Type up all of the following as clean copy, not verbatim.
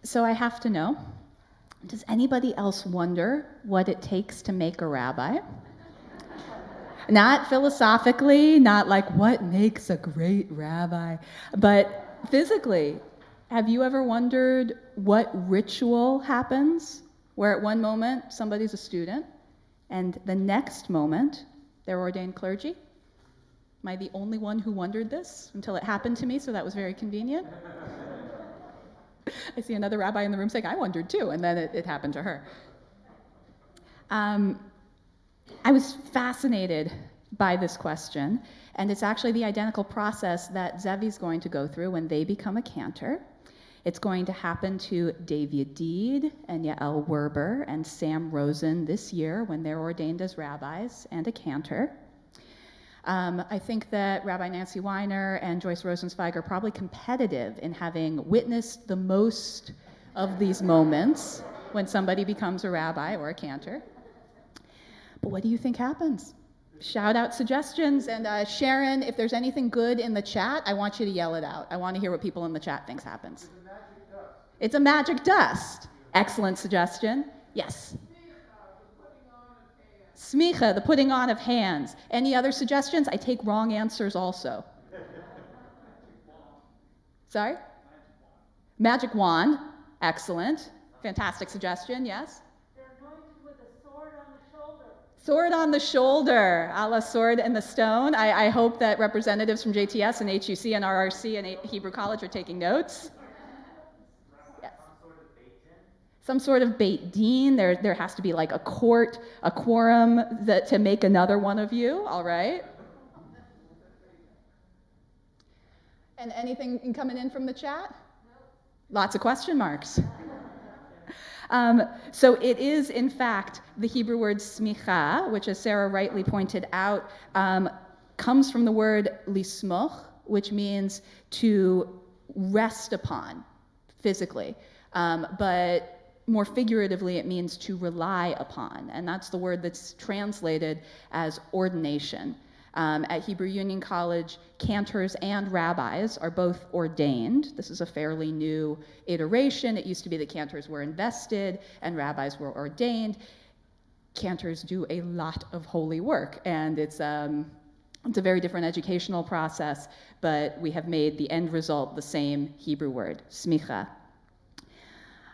So I have to know, does anybody else wonder what it takes to make a rabbi? Not philosophically, not like what makes a great rabbi, but physically. Have you ever wondered what ritual happens where at one moment somebody's a student and the next moment they're ordained clergy? Am I the only one who wondered this until it happened to me, so that was very convenient? I see another rabbi in the room saying, I wondered too, and then it happened to her. I was fascinated by this question, and it's actually the identical process that Zevi's going to go through when they become a cantor. It's going to happen to David Deed and Yael Werber and Sam Rosen this year when they're ordained as rabbis and a cantor. I think that Rabbi Nancy Weiner and Joyce Rosenzweig are probably competitive in having witnessed the most of these moments when somebody becomes a rabbi or a cantor. But what do you think happens? Shout out suggestions, and Sharon, if there's anything good in the chat, I want you to yell it out. I want to hear what people in the chat thinks happens. It's a magic dust. Excellent suggestion. Yes. Smicha, the putting on of hands. Any other suggestions? I take wrong answers also. Sorry? Magic wand. Excellent. Fantastic suggestion. Yes? They're anointed with a sword on the shoulder. Sword on the shoulder, a la sword and the stone. I hope that representatives from JTS and HUC and RRC and Hebrew College are taking notes. Yes. Some sort of beit din. There has to be like a court, a quorum to make another one of you. All right. And anything coming in from the chat? Lots of question marks. So it is, in fact, the Hebrew word smicha, which, as Sarah rightly pointed out, comes from the word lismoch, which means to rest upon physically. But more figuratively, it means to rely upon. And that's the word that's translated as ordination. At Hebrew Union College, cantors and rabbis are both ordained. This is a fairly new iteration. It used to be that cantors were invested and rabbis were ordained. Cantors do a lot of holy work, and it's a very different educational process, but we have made the end result the same Hebrew word, smicha.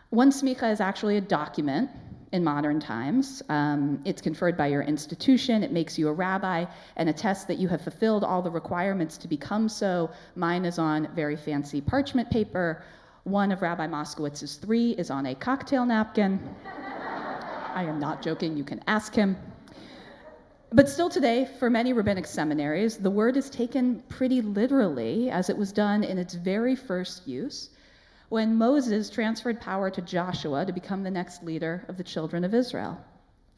One smicha is actually a document in modern times. It's conferred by your institution. It makes you a rabbi and attests that you have fulfilled all the requirements to become so. Mine is on very fancy parchment paper. One of Rabbi Moskowitz's 3 is on a cocktail napkin. I am not joking. You can ask him. But still today, for many rabbinic seminaries, the word is taken pretty literally, as it was done in its very first use when Moses transferred power to Joshua to become the next leader of the children of Israel.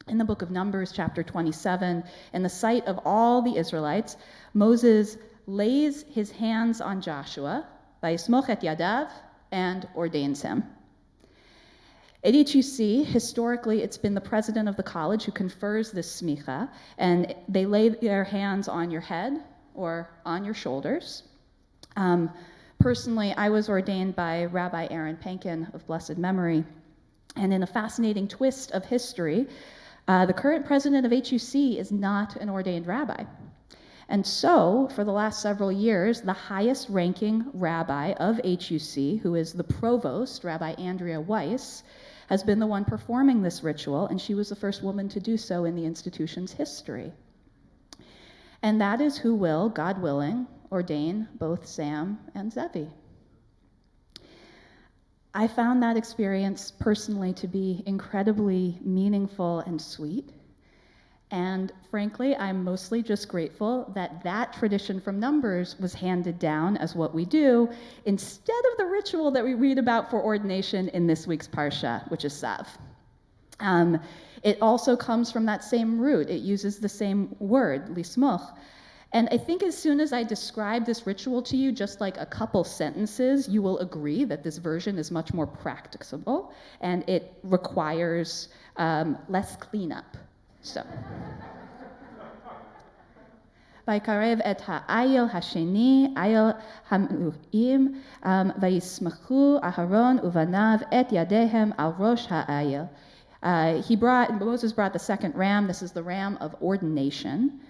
In the book of Numbers, chapter 27, in the sight of all the Israelites, Moses lays his hands on Joshua, vayismoch et yadav, and ordains him. At HUC, historically, it's been the president of the college who confers this smicha, and they lay their hands on your head or on your shoulders. Personally, I was ordained by Rabbi Aaron Pankin of blessed memory, and in a fascinating twist of history, the current president of HUC is not an ordained rabbi. And so, for the last several years, the highest ranking rabbi of HUC, who is the provost, Rabbi Andrea Weiss, has been the one performing this ritual, and she was the first woman to do so in the institution's history. And that is who will, God willing, ordain both Sam and Zevi. I found that experience personally to be incredibly meaningful and sweet. And frankly, I'm mostly just grateful that that tradition from Numbers was handed down as what we do instead of the ritual that we read about for ordination in this week's Parsha, which is Tzav. It also comes from that same root. It uses the same word, lismoch. And I think as soon as I describe this ritual to you, just like a couple sentences, you will agree that this version is much more practicable and it requires less cleanup. So, Vayikarev et ha'ayil hasheni, ayil ha'meluim, vayismachu Aharon uvanav et yadehem al rosh ha'ayil. Moses brought the second ram. This is the Ram of Ordination.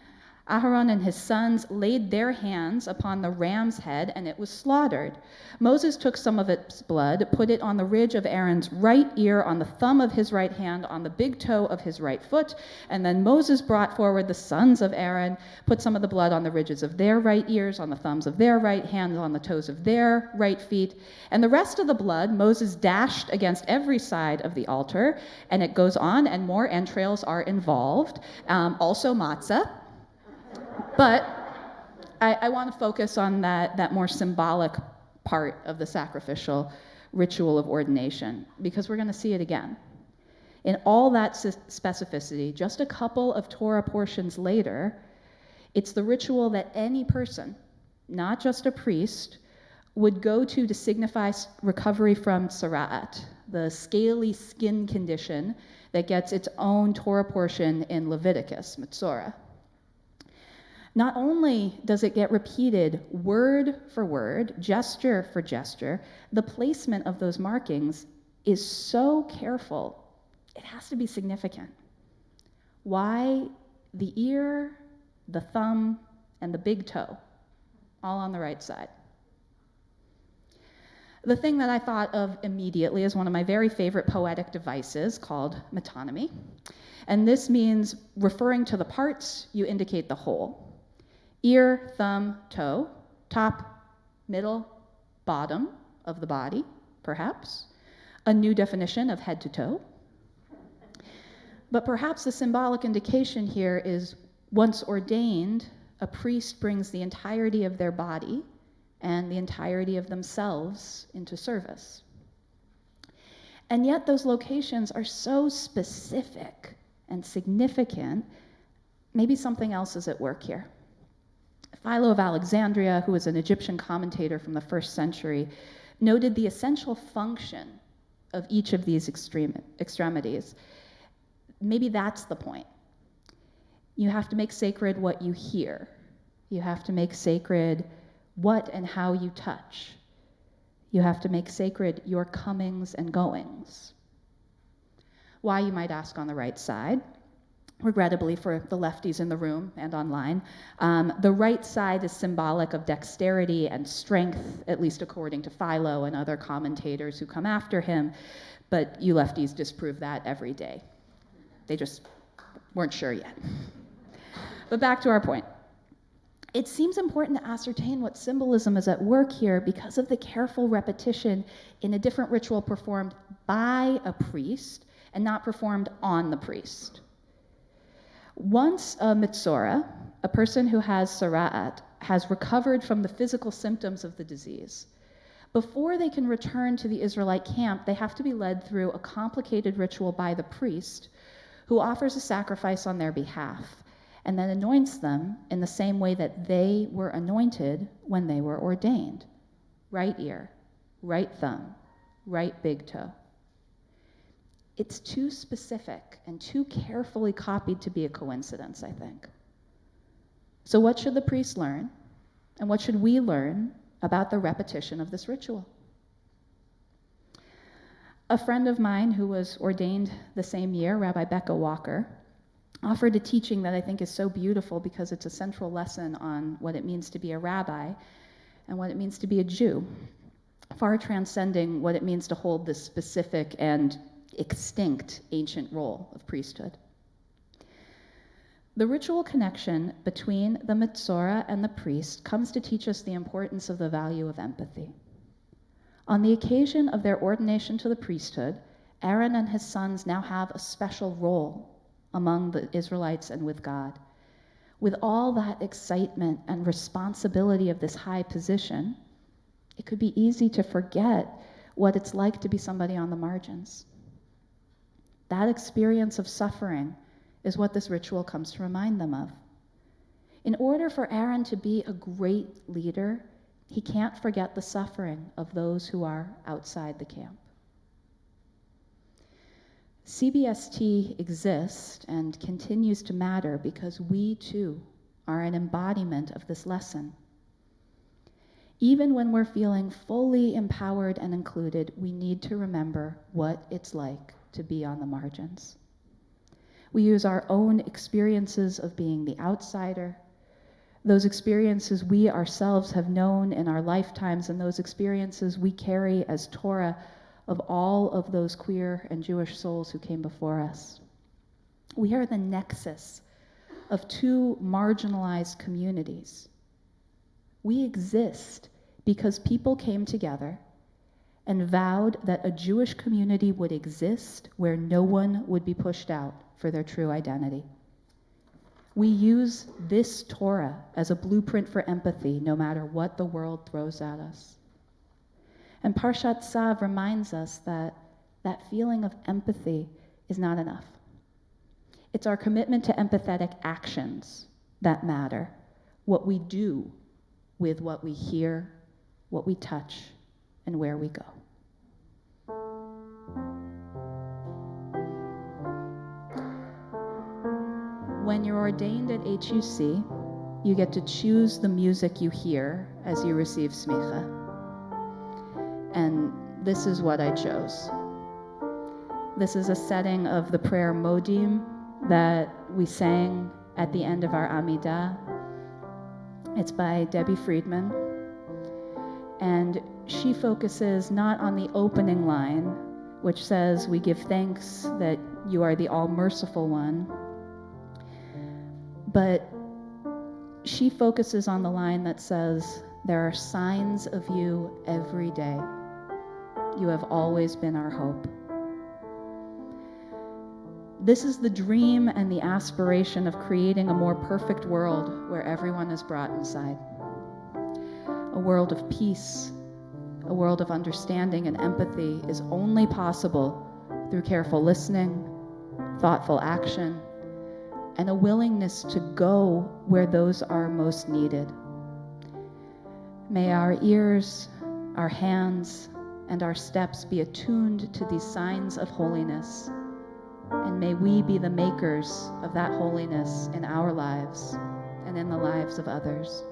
Aharon and his sons laid their hands upon the ram's head, and it was slaughtered. Moses took some of its blood, put it on the ridge of Aaron's right ear, on the thumb of his right hand, on the big toe of his right foot, and then Moses brought forward the sons of Aaron, put some of the blood on the ridges of their right ears, on the thumbs of their right hands, on the toes of their right feet, and the rest of the blood Moses dashed against every side of the altar, and it goes on, and more entrails are involved, also matzah. But I want to focus on that more symbolic part of the sacrificial ritual of ordination, because we're going to see it again. In all that specificity, just a couple of Torah portions later, it's the ritual that any person, not just a priest, would go to signify recovery from tzara'at, the scaly skin condition that gets its own Torah portion in Leviticus, Metzorah. Not only does it get repeated word for word, gesture for gesture, the placement of those markings is so careful, it has to be significant. Why the ear, the thumb, and the big toe, all on the right side? The thing that I thought of immediately is one of my very favorite poetic devices called metonymy. And this means referring to the parts, you indicate the whole. Ear, thumb, toe, top, middle, bottom of the body, perhaps. A new definition of head to toe. But perhaps the symbolic indication here is once ordained, a priest brings the entirety of their body and the entirety of themselves into service. And yet those locations are so specific and significant, maybe something else is at work here. Philo of Alexandria, who was an Egyptian commentator from the 1st century, noted the essential function of each of these extremities. Maybe that's the point. You have to make sacred what you hear. You have to make sacred what and how you touch. You have to make sacred your comings and goings. Why, you might ask, on the right side? Regrettably for the lefties in the room and online, the right side is symbolic of dexterity and strength, at least according to Philo and other commentators who come after him, but you lefties disprove that every day. They just weren't sure yet. But back to our point. It seems important to ascertain what symbolism is at work here because of the careful repetition in a different ritual performed by a priest and not performed on the priest. Once a Metzorah, a person who has tzara'at, has recovered from the physical symptoms of the disease, before they can return to the Israelite camp, they have to be led through a complicated ritual by the priest who offers a sacrifice on their behalf and then anoints them in the same way that they were anointed when they were ordained. Right ear, right thumb, right big toe. It's too specific and too carefully copied to be a coincidence, I think. So what should the priest learn? And what should we learn about the repetition of this ritual? A friend of mine who was ordained the same year, Rabbi Becca Walker, offered a teaching that I think is so beautiful because it's a central lesson on what it means to be a rabbi and what it means to be a Jew, far transcending what it means to hold this specific and extinct ancient role of priesthood. The ritual connection between the Metzorah and the priest comes to teach us the importance of the value of empathy. On the occasion of their ordination to the priesthood, Aaron and his sons now have a special role among the Israelites and with God. With all that excitement and responsibility of this high position, it could be easy to forget what it's like to be somebody on the margins. That experience of suffering is what this ritual comes to remind them of. In order for Aaron to be a great leader, he can't forget the suffering of those who are outside the camp. CBST exists and continues to matter because we too are an embodiment of this lesson. Even when we're feeling fully empowered and included, we need to remember what it's like to be on the margins. We use our own experiences of being the outsider, those experiences we ourselves have known in our lifetimes, and those experiences we carry as Torah of all of those queer and Jewish souls who came before us. We are the nexus of two marginalized communities. We exist because people came together and vowed that a Jewish community would exist where no one would be pushed out for their true identity. We use this Torah as a blueprint for empathy, no matter what the world throws at us. And Parshat Tzav reminds us that that feeling of empathy is not enough. It's our commitment to empathetic actions that matter, what we do with what we hear, what we touch, and where we go. When you're ordained at HUC, you get to choose the music you hear as you receive smicha. And this is what I chose. This is a setting of the prayer Modim that we sang at the end of our Amidah. It's by Debbie Friedman. And she focuses not on the opening line, which says, "We give thanks that you are the all-merciful one," but she focuses on the line that says, "There are signs of you every day. You have always been our hope." This is the dream and the aspiration of creating a more perfect world where everyone is brought inside. A world of peace, a world of understanding and empathy is only possible through careful listening, thoughtful action, and a willingness to go where those are most needed. May our ears, our hands, and our steps be attuned to these signs of holiness, and may we be the makers of that holiness in our lives and in the lives of others.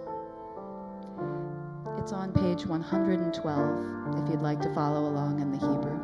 It's on page 112 if you'd like to follow along in the Hebrew.